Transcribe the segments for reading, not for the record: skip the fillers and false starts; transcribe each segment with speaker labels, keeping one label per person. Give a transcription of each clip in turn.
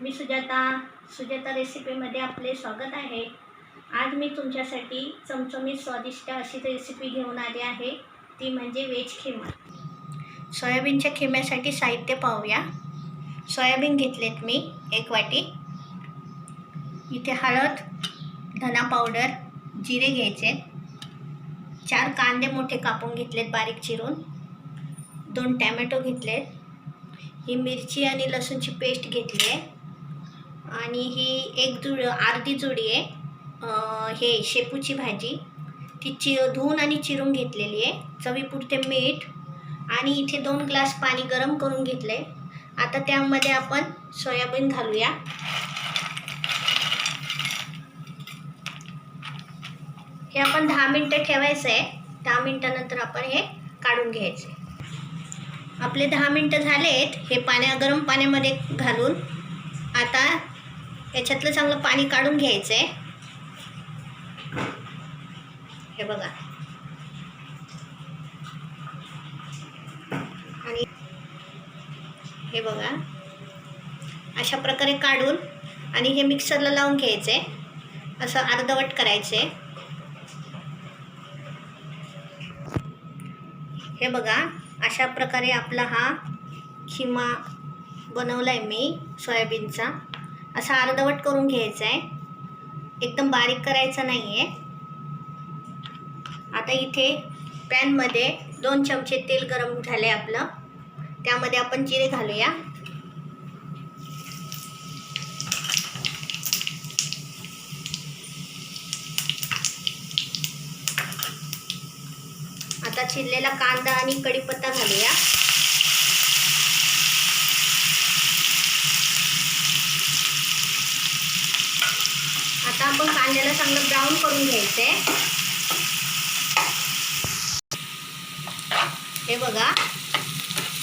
Speaker 1: मी सुजाता रेसिपीमध्ये आपले स्वागत आहे। आज मी तुमच्यासाठी चमचमीत स्वादिष्ट अशी रेसिपी घेऊन आली आहे, ती म्हणजे व्हेज खिमा। सोयाबीनच्या खिम्यासाठी साहित्य पाहूया। सोयाबीन घेतलेत मी 1 वाटी। इथे हळद, धना पावडर, जिरे घ्यायचे। 4 कांदे मोठे कापून घेतलेत बारीक चिरून। 2 टोमॅटो घेतलेत। ही मिरची आणि लसूणची पेस्ट घेतली आहे आणि ही अर्धी जुडी आहे हे शेपूची भाजी, ती धुवून आणि चिरून घेतलेली आहे। चवीपुरते मीठ आणि इथे 2 ग्लास पाणी गरम करून घेतले। आता त्यामध्ये आपण सोयाबीन घालूया। हे आपण 10 मिनिटं ठेवायचं आहे। 10 मिनिटानंतर आपण हे काढून घ्यायचे। आपले 10 मिनिटं झालेत। हे गरम पाण्यामध्ये घालून आता याच्यातलं चांगलं पाणी काढून घ्यायचं आहे। हे बघा, आणि हे बघा अशा प्रकारे काढून आणि हे मिक्सरला लावून घ्यायचं आहे। असं अर्धवट करायचं आहे। हे बघा, अशा प्रकारे आपला हा खिमा बनवलाय मी सोयाबीनचा। असा अर्धवट करून घ्यायचा आहे, एकदम बारीक करायचा नाही आहे। आता इथे पॅनमध्ये 2 चमचे तेल गरम झाले आपलं, त्यामध्ये आपण जिरे घालूया। आता चिरलेला कांदा आणि कढीपत्ता घालूया। आता आपण कांद्याला चांगलं ब्राऊन करून घ्यायचं आहे। हे बघा,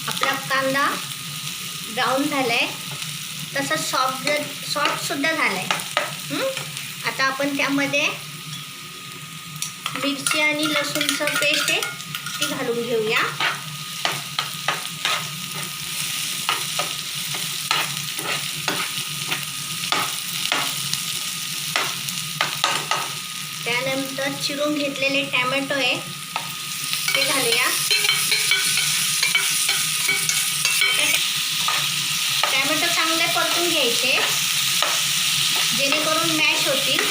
Speaker 1: आपला कांदा ब्राऊन झालाय, तसंच सॉफ्ट सुद्धा झालाय। आता आपण त्यामध्ये मिरची आणि लसूणचं पेस्ट आहे ती घालून घेऊया। त्यानंतर चिरून घेतलेले टोमॅटो आहे ते घालूया। टोमॅटो चांगले परतून घ्यायचे जेणेकरून मॅश होतील।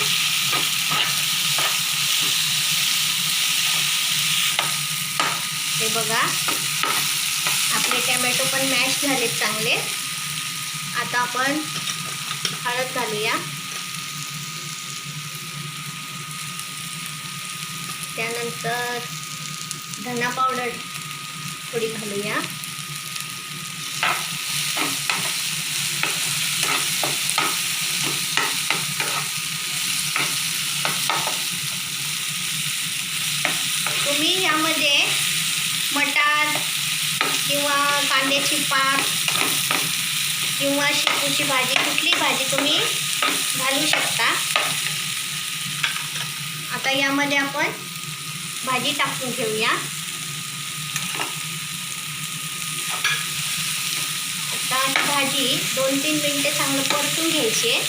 Speaker 1: हे बघा, आपले टोमॅटो पण मॅश झाले चांगले। आता आपण हळद घालूया। त्यानंतर धना पावडर थोडी घालूया। तुम्ही यामध्ये मटार किंवा कांद्याची पात किंवा शेपूची भाजी, कुठली भाजी तुम्ही घालू शकता। आता यामध्ये आपण भाजी टाकून घेऊया। आता भाजी 2-3 मिनिटे चांगलं परतून घ्यायची आहे।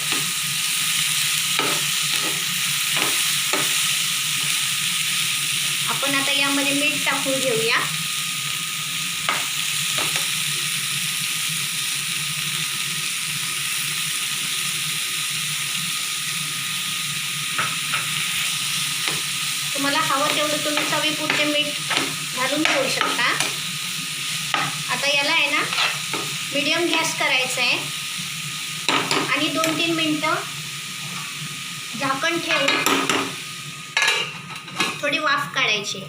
Speaker 1: आपण आता यामध्ये मीठ टाकून घेऊया। तुम्हाला हवं तेवढं तुम्ही चवीपुरते मीठ घालून घेऊ शकता। आता याला आहे ना मीडियम गॅस करायचा आहे आणि 2-3 मिनिटं झाकण ठेवून थोडी वाफ काढायची।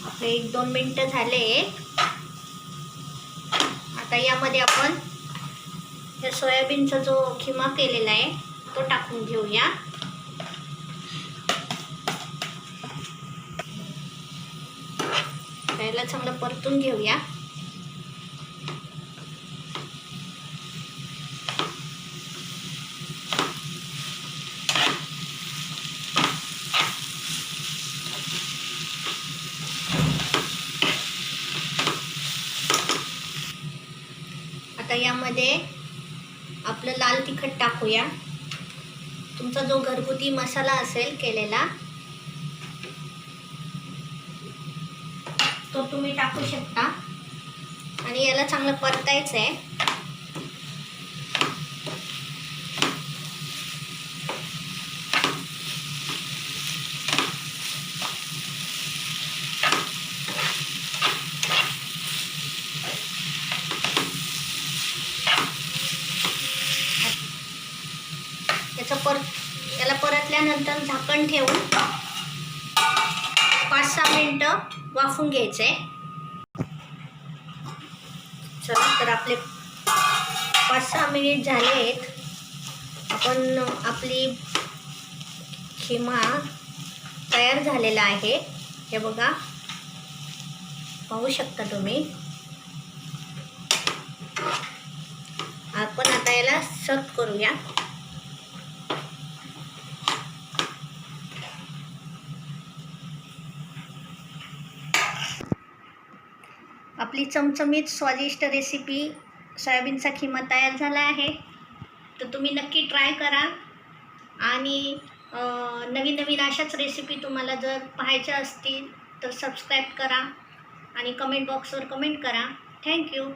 Speaker 1: आपले 1-2 मिनिटं झाले। आता यामध्ये आपण हे सोयाबीनचा जो खिमा केलेला आहे तो टाकून घेऊया। त्याला चांगलं परतून घेऊया। आता यामध्ये आपलं लाल तिखट टाकूया. तुमचा जो घरगुती मसाला असेल केलेला तो तुम्ही टाकू शकता आणि याला चांगलं परतायचं आहे. याला परतल्यानंतर झाकण ठेवून 5-6 मिनिटं वाफून घ्यायचं आहे. चला तर आपले 5-6 मिनिट झाले आहेत. आपण आपली खिमा तयार झालेला आहे. हे बघा, पाहू शकता तुम्ही. आपण आता याला सर्व करूया. आपली चमचमीत स्वादिष्ट रेसिपी सोयाबीनचा खिमा तयार झाला आहे. तर तुम्ही नक्की ट्राय करा आणि नवीन नवीन अशाच रेसिपी तुम्हाला जर पाहायच्या असतील तर सबस्क्राईब करा आणि कमेंट बॉक्सवर कमेंट करा. थँक्यू.